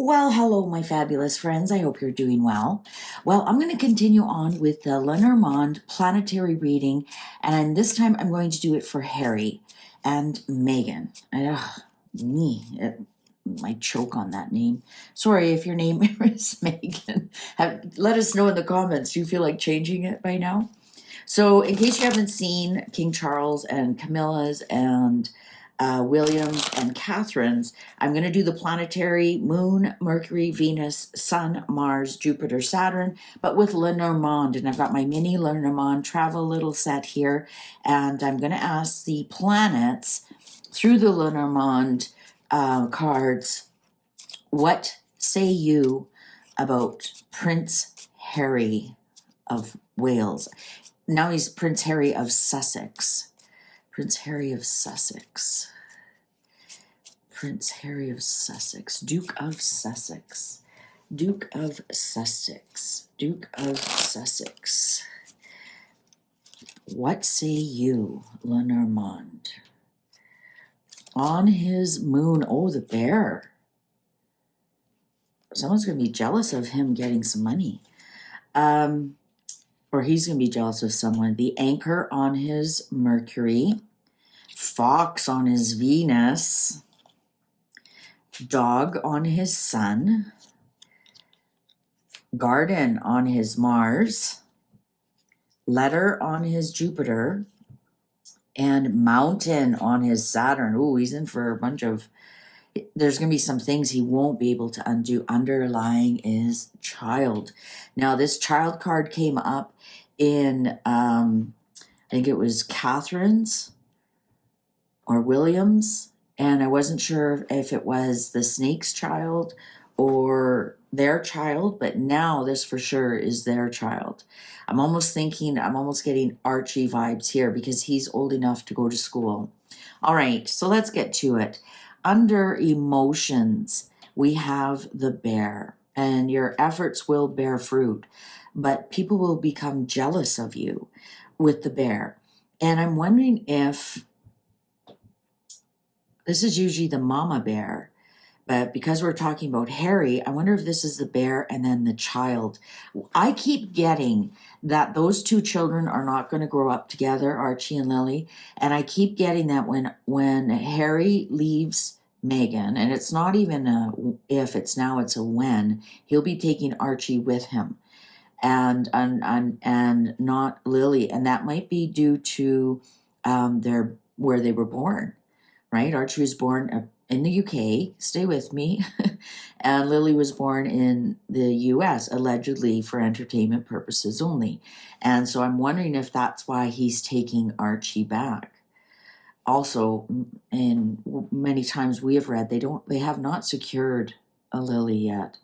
Well, hello, my fabulous friends. I hope you're doing well. Well, I'm going to continue on with the Lenormand planetary reading, and this time I'm going to do it for Harry and Meghan. I choke on that name. Sorry if your name is Meghan. Let us know in the comments. Do you feel like changing it by now? So, in case you haven't seen King Charles and Camilla's and William's and Catherine's, I'm going to do the planetary Moon, Mercury, Venus, Sun, Mars, Jupiter, Saturn, but with Lenormand. And I've got my mini Lenormand travel little set here. And I'm going to ask the planets through the Lenormand cards, what say you about Prince Harry of Wales? Now he's Prince Harry of Sussex. Prince Harry of Sussex. Prince Harry of Sussex. Duke of Sussex. Duke of Sussex. Duke of Sussex. What say you, Lenormand? On his moon. Oh, the bear. Someone's going to be jealous of him getting some money. Or he's going to be jealous of someone. The anchor on his Mercury, fox on his Venus, dog on his Sun, garden on his Mars, letter on his Jupiter, and mountain on his Saturn. Ooh, he's in for a bunch of... There's going to be some things he won't be able to undo. Underlying is child. Now, this child card came up in, I think it was Catherine's or William's, and I wasn't sure if it was the snake's child or their child, but now this for sure is their child. I'm almost getting Archie vibes here because he's old enough to go to school. All right, so let's get to it. Under emotions, we have the bear, and your efforts will bear fruit, but people will become jealous of you with the bear. And I'm wondering if this is usually the mama bear, but because we're talking about Harry, I wonder if this is the bear and then the child. I keep getting that those two children are not going to grow up together, Archie and Lily. And I keep getting that when Harry leaves Meghan, and it's not even a if, it's a when, he'll be taking Archie with him and not Lily. And that might be due to where they were born, right? Archie was born in the UK, stay with me, and Lily was born in the US, allegedly for entertainment purposes only. And so I'm wondering if that's why he's taking Archie back. Also, and many times we have read, they have not secured a Lily yet.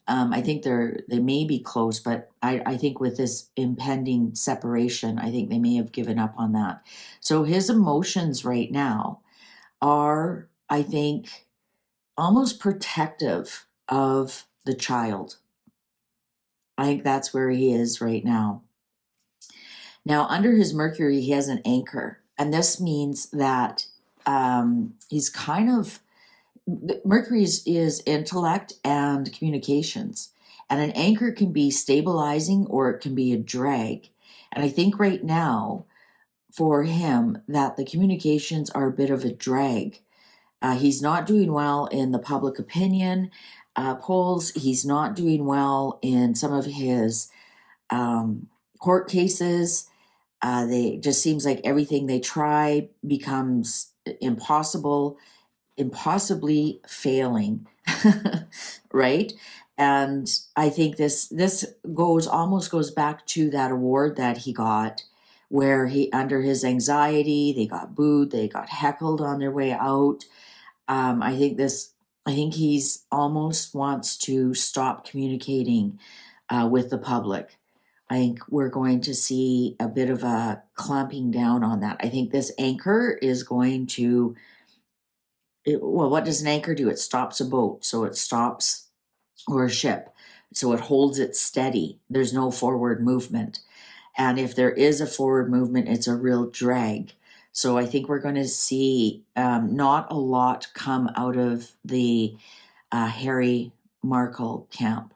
I think they may be close, but I think with this impending separation, I think they may have given up on that. So his emotions right now are, I think, almost protective of the child. I think that's where he is right now. Now, under his Mercury, he has an anchor. And this means that he's kind of... Mercury is intellect and communications. And an anchor can be stabilizing or it can be a drag. And I think right now, for him, that the communications are a bit of a drag. He's not doing well in the public opinion polls. He's not doing well in some of his court cases. They just seems like everything they try becomes impossibly failing, right? And I think this almost goes back to that award that he got, where under his anxiety, they got booed, they got heckled on their way out. I think he's almost wants to stop communicating with the public. I think we're going to see a bit of a clamping down on that. I think this anchor is going to... well, what does an anchor do? It stops a boat, so it stops, or a ship, so it holds it steady. There's no forward movement. And if there is a forward movement, it's a real drag. So I think we're going to see not a lot come out of the Harry Markle camp.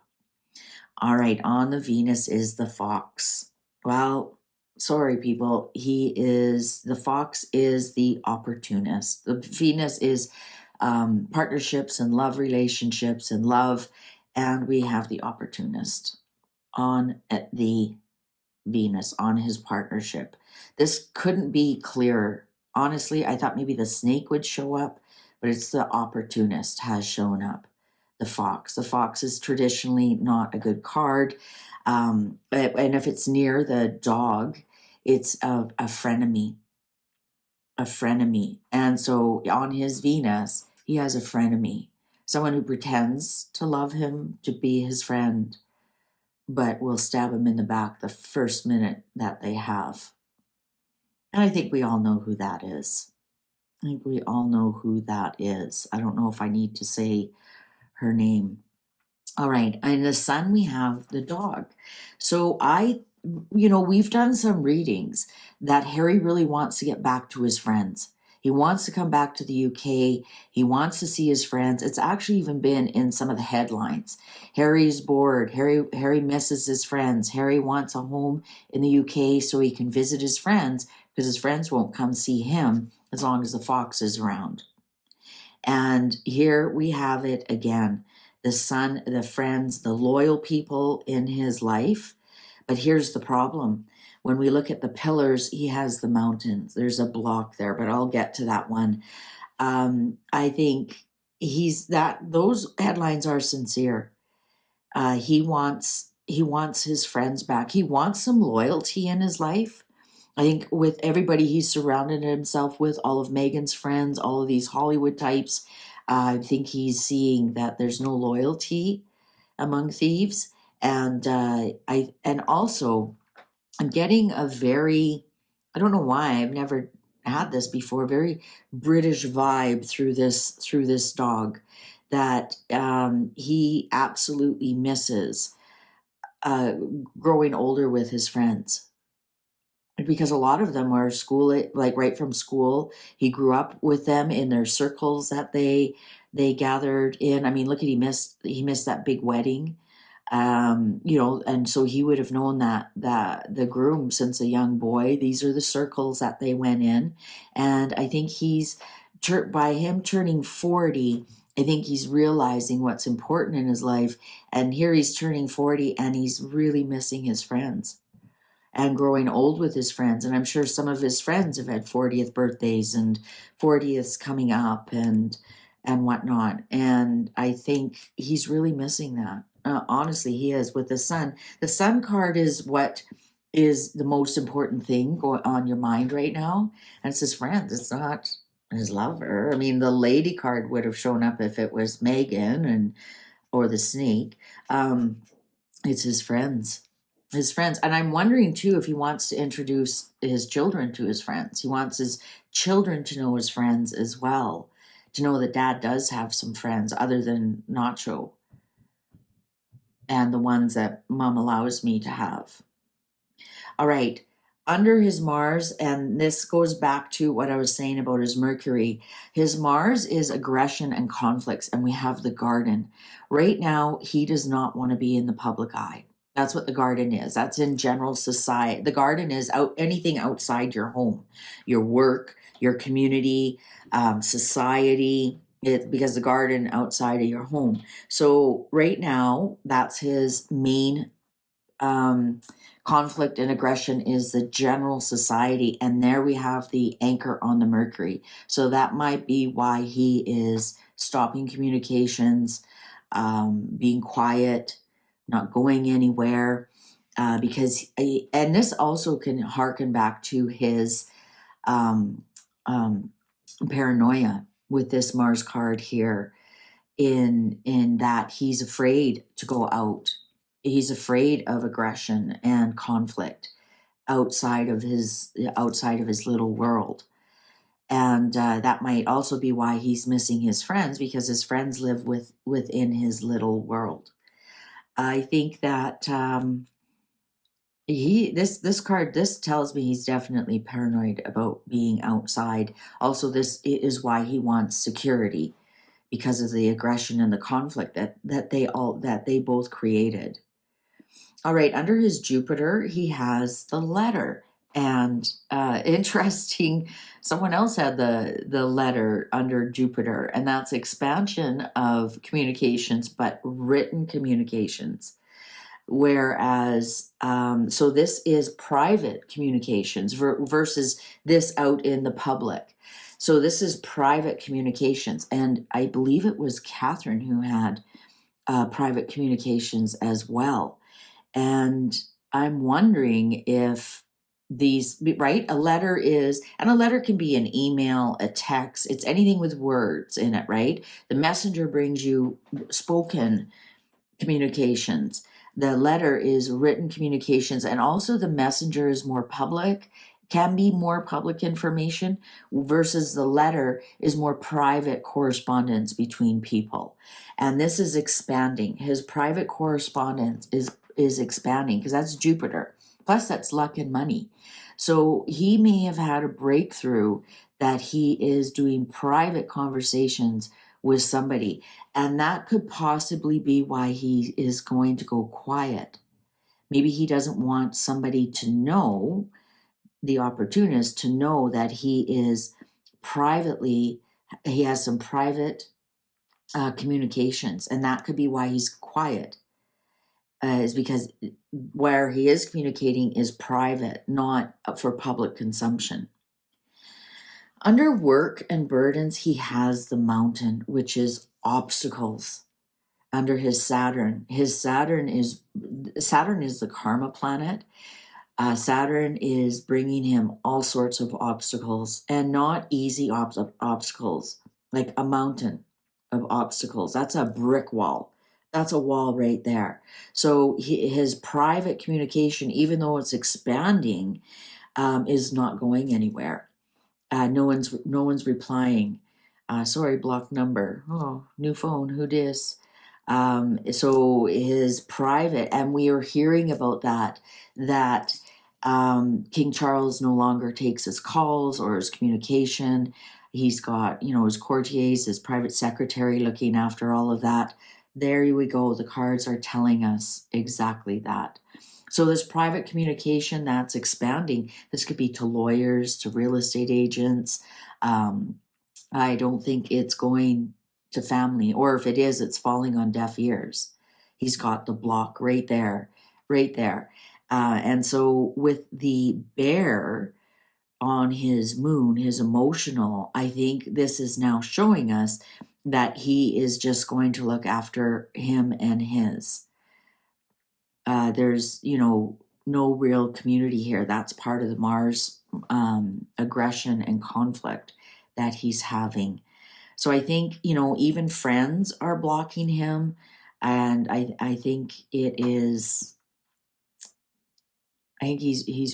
All right, on the Venus is the fox. Well, sorry, people. The fox is the opportunist. The Venus is partnerships and love relationships and love. And we have the opportunist on the Venus, on his partnership. This couldn't be clearer. Honestly, I thought maybe the snake would show up, but it's the opportunist has shown up. The fox. The fox is traditionally not a good card. And if it's near the dog, it's a frenemy. A frenemy. And so on his Venus, he has a frenemy. Someone who pretends to love him, to be his friend, but will stab him in the back the first minute that they have. And I think we all know who that is. I think we all know who that is. I don't know if I need to say her name. All right. And the sun, we have the dog. So we've done some readings that Harry really wants to get back to his friends. He wants to come back to the UK. He wants to see his friends. It's actually even been in some of the headlines. Harry's bored. Harry misses his friends. Harry wants a home in the UK so he can visit his friends because his friends won't come see him as long as the fox is around. And here we have it again. The sun, the friends, the loyal people in his life. But here's the problem. When we look at the pillars, he has the mountains. There's a block there, but I'll get to that one. I think those headlines are sincere. He wants his friends back. He wants some loyalty in his life. I think with everybody he's surrounded himself with, all of Meghan's friends, all of these Hollywood types, I think he's seeing that there's no loyalty among thieves. And also I'm getting a very, I don't know why, I've never had this before, very British vibe through this dog that he absolutely misses growing older with his friends. Because a lot of them are like right from school. He grew up with them in their circles that they gathered in. I mean, look at he missed that big wedding. And so he would have known that the groom since a young boy. These are the circles that they went in, and I think by him turning 40. I think he's realizing what's important in his life, and here he's turning 40, and he's really missing his friends and growing old with his friends. And I'm sure some of his friends have had 40th birthdays and 40ths coming up and whatnot. And I think he's really missing that. Honestly, he is with the sun. The sun card is what is the most important thing going on your mind right now. And it's his friends. It's not his lover. I mean, the lady card would have shown up if it was Meghan or the snake. It's his friends. And I'm wondering too if he wants to introduce his children to his friends. He wants his children to know his friends as well, to know that dad does have some friends other than Nacho and the ones that mom allows me to have. All right, under his Mars, and this goes back to what I was saying about his Mercury, his Mars is aggression and conflicts, and we have the garden. Right now, he does not want to be in the public eye. That's what the garden is. That's in general society. The garden is anything outside your home, your work, your community, society, because the garden outside of your home. So right now, that's his main conflict and aggression is the general society. And there we have the anchor on the Mercury. So that might be why he is stopping communications, being quiet, not going anywhere, and this also can harken back to his paranoia with this Mars card here, in that he's afraid to go out. He's afraid of aggression and conflict outside of his little world. And that might also be why he's missing his friends, because his friends live within his little world. I think that this tells me he's definitely paranoid about being outside. Also, this is why he wants security, because of the aggression and the conflict that they both created. All right, under his Jupiter, he has the letter. And interesting, someone else had the letter under Jupiter, and that's expansion of communications, but written communications. Whereas, so this is private communications versus this out in the public. So this is private communications. And I believe it was Catherine who had private communications as well. And I'm wondering if these, right? A letter can be an email, a text, it's anything with words in it, right? The messenger brings you spoken communications. The letter is written communications, and also the messenger is more public, can be more public information, versus the letter is more private correspondence between people. And this is expanding. His private correspondence is expanding because that's Jupiter. Plus, that's luck and money. So he may have had a breakthrough that he is doing private conversations with somebody. And that could possibly be why he is going to go quiet. Maybe he doesn't want somebody to know, the opportunist to know that he has some private communications. And that could be why he's quiet, is because where he is communicating is private, not for public consumption. Under work and burdens, he has the mountain, which is obstacles. Under his Saturn is the karma planet. Saturn is bringing him all sorts of obstacles, and not easy obstacles, like a mountain of obstacles. That's a brick wall. That's a wall right there. So his private communication, even though it's expanding, is not going anywhere. No one's replying. Sorry, block number. Oh, new phone. Who dis? So his private, and we are hearing about that King Charles no longer takes his calls or his communication. He's got, his courtiers, his private secretary looking after all of that. There we go. The cards are telling us exactly that. So this private communication that's expanding, this could be to lawyers, to real estate agents. I don't think it's going to family, or if it is, it's falling on deaf ears. He's got the block right there. And so with the bear on his moon, his emotional, I think this is now showing us that he is just going to look after him and his. There's, no real community here. That's part of the Mars aggression and conflict that he's having. So I think, even friends are blocking him. And I think he's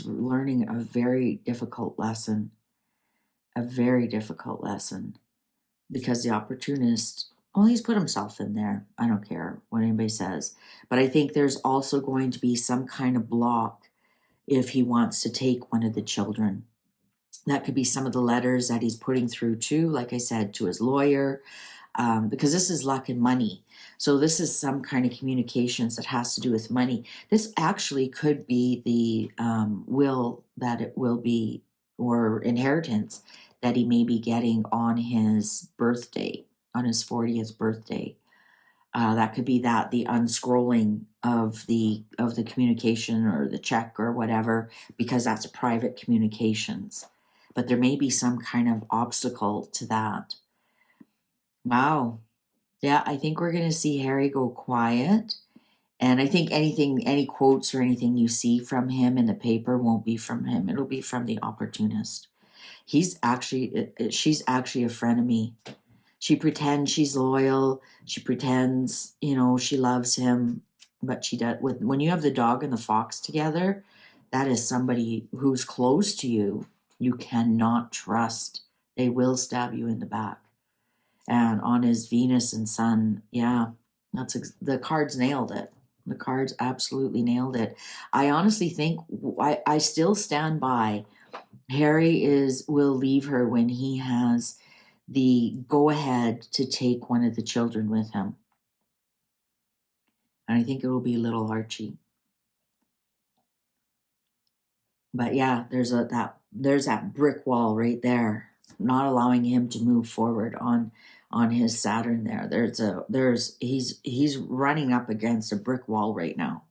learning a very difficult lesson, because the opportunist, well, he's put himself in there. I don't care what anybody says. But I think there's also going to be some kind of block if he wants to take one of the children. That could be some of the letters that he's putting through too, like I said, to his lawyer, because this is luck and money. So this is some kind of communications that has to do with money. This actually could be the will that it will be, or inheritance that he may be getting on his birthday, on his 40th birthday. That could be the unscrolling of the communication or the check or whatever, because that's private communications. But there may be some kind of obstacle to that. Wow. Yeah, I think we're going to see Harry go quiet. And I think any quotes or anything you see from him in the paper won't be from him. It'll be from the opportunist. She's actually a frenemy. She pretends she's loyal. She pretends, she loves him. But she does. When you have the dog and the fox together, that is somebody who's close to you. You cannot trust. They will stab you in the back. And on his Venus and Sun, yeah, the cards nailed it. The cards absolutely nailed it. I honestly think, I still stand by, Harry will leave her when he has the go-ahead to take one of the children with him. And I think it will be little Archie. But yeah, there's that brick wall right there, not allowing him to move forward on his Saturn there. He's running up against a brick wall right now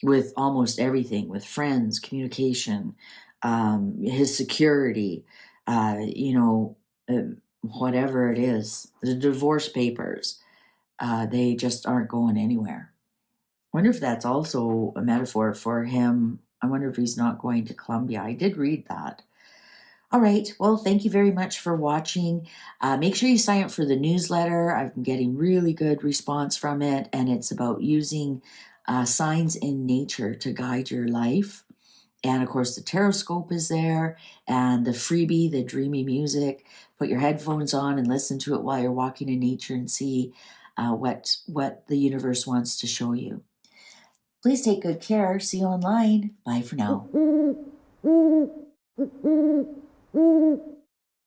with almost everything, with friends, communication, his security, whatever it is, the divorce papers, they just aren't going anywhere. I wonder if that's also a metaphor for him. I wonder if he's not going to Columbia. I did read that. All right. Well, thank you very much for watching. Make sure you sign up for the newsletter. I've been getting really good response from it, and it's about using signs in nature to guide your life. And of course, the Taroscope is there, and the freebie, the dreamy music. Put your headphones on and listen to it while you're walking in nature and see what the universe wants to show you. Please take good care. See you online. Bye for now.